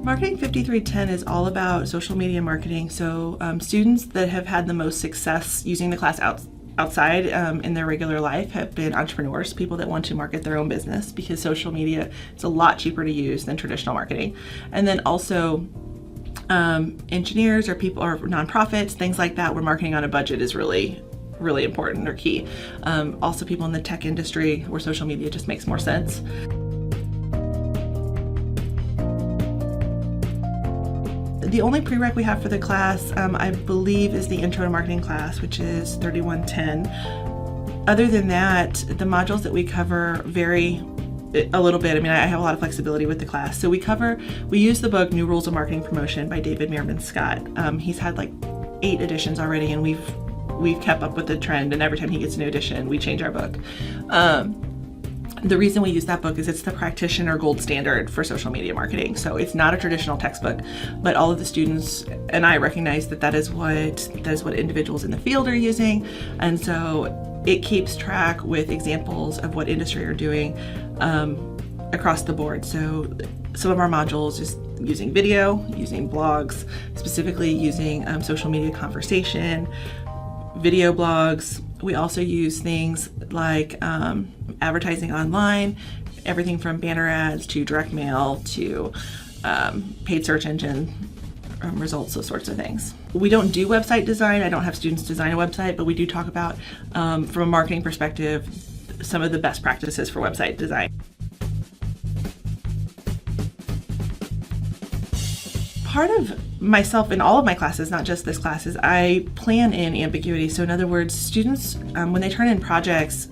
Marketing 5310 is all about social media marketing. So students that have had the most success using the class outside in their regular life have been entrepreneurs, people that want to market their own business, because social media is a lot cheaper to use than traditional marketing. And then also engineers or people or nonprofits, things like that, where marketing on a budget is really important or key. Also people in the tech industry where social media just makes more sense. The only prereq we have for the class, I believe, is the Intro to Marketing class, which is 3110. Other than that, the modules that we cover vary a little bit. I mean, I have a lot of flexibility with the class. So we use the book New Rules of Marketing Promotion by David Meerman Scott. He's had like 8 editions already, and we've kept up with the trend, and every time he gets a new edition, we change our book. The reason we use that book is it's the practitioner gold standard for social media marketing. So it's not a traditional textbook, but all of the students and I recognize that is what individuals in the field are using. And so it keeps track with examples of what industry are doing across the board. So some of our modules is using video, using blogs, specifically using social media conversation, video blogs. We also use things like advertising online, everything from banner ads to direct mail to paid search engine results, those sorts of things. We don't do website design. I don't have students design a website, but we do talk about, from a marketing perspective, some of the best practices for website design. Part of myself in all of my classes, not just this class, is I plan in ambiguity. So in other words, students, when they turn in projects,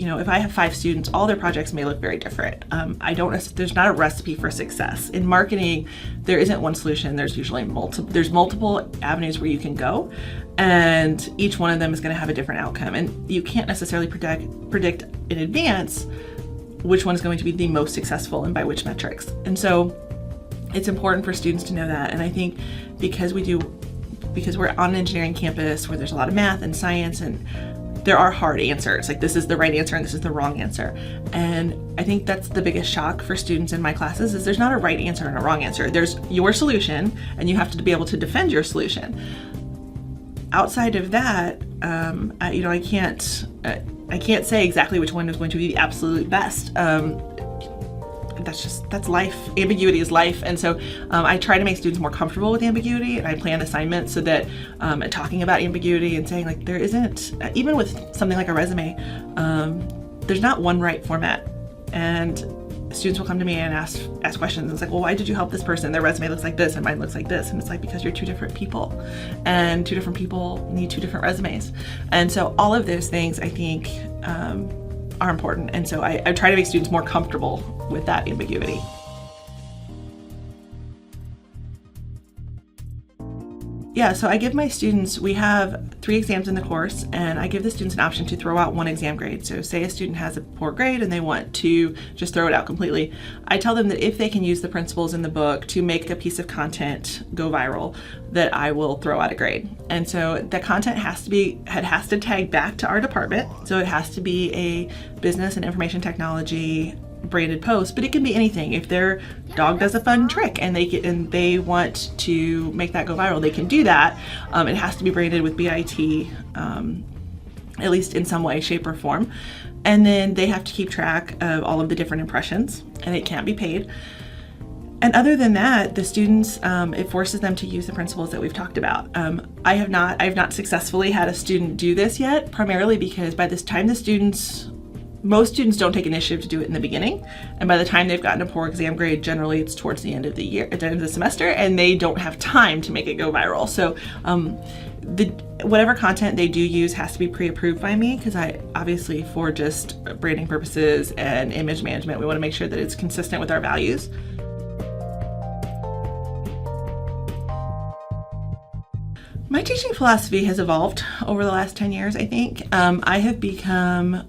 if I have 5 students, all their projects may look very different. There's not a recipe for success. In marketing, there isn't one solution. There's usually multiple avenues where you can go, and each one of them is going to have a different outcome. And you can't necessarily predict in advance which one is going to be the most successful and by which metrics. And so it's important for students to know that. And I think because we're on an engineering campus where there's a lot of math and science, and there are hard answers, like this is the right answer and this is the wrong answer. And I think that's the biggest shock for students in my classes, is there's not a right answer and a wrong answer. There's your solution, and you have to be able to defend your solution. Outside of that, I can't say exactly which one is going to be the absolute best. That's life. Ambiguity is life. And so I try to make students more comfortable with ambiguity, and I plan assignments so that talking about ambiguity and saying, like, there isn't, even with something like a resume, there's not one right format. And students will come to me and ask questions. And it's like, well, why did you help this person? Their resume looks like this and mine looks like this. And it's like, because you're 2 different people, and 2 different people need 2 different resumes. And so all of those things, I think, are important. And so I try to make students more comfortable with that ambiguity. Yeah, so I give my students, we have 3 exams in the course, and I give the students an option to throw out 1 exam grade. So say a student has a poor grade and they want to just throw it out completely. I tell them that if they can use the principles in the book to make a piece of content go viral, that I will throw out a grade. And so the content has to tag back to our department. So it has to be a business and information technology branded post, but it can be anything. If their dog does a fun trick and they want to make that go viral, they can do that. It has to be branded with BIT, at least in some way, shape, or form. And then they have to keep track of all of the different impressions, and it can't be paid. And other than that, the students, it forces them to use the principles that we've talked about. I have not successfully had a student do this yet, primarily because by this time most students don't take initiative to do it in the beginning, and by the time they've gotten a poor exam grade, generally it's towards the end of the year, at the end of the semester, and they don't have time to make it go viral. So whatever content they do use has to be pre-approved by me, because I obviously, for just branding purposes and image management, we want to make sure that it's consistent with our values. My teaching philosophy has evolved over the last 10 years, I think. I have become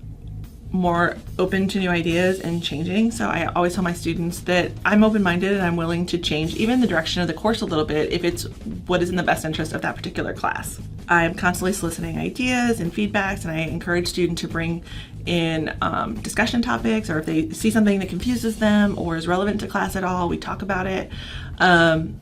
more open to new ideas and changing. So I always tell my students that I'm open-minded and I'm willing to change even the direction of the course a little bit if it's what is in the best interest of that particular class. I'm constantly soliciting ideas and feedbacks, and I encourage students to bring in discussion topics, or if they see something that confuses them or is relevant to class at all, we talk about it. And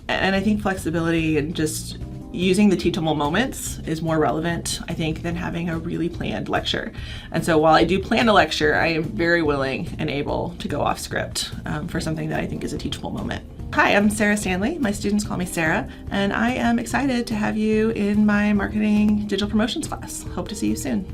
I think flexibility and just using the teachable moments is more relevant, I think, than having a really planned lecture. And so while I do plan a lecture, I am very willing and able to go off script for something that I think is a teachable moment. Hi, I'm Sarah Stanley. My students call me Sarah, and I am excited to have you in my marketing digital promotions class. Hope to see you soon.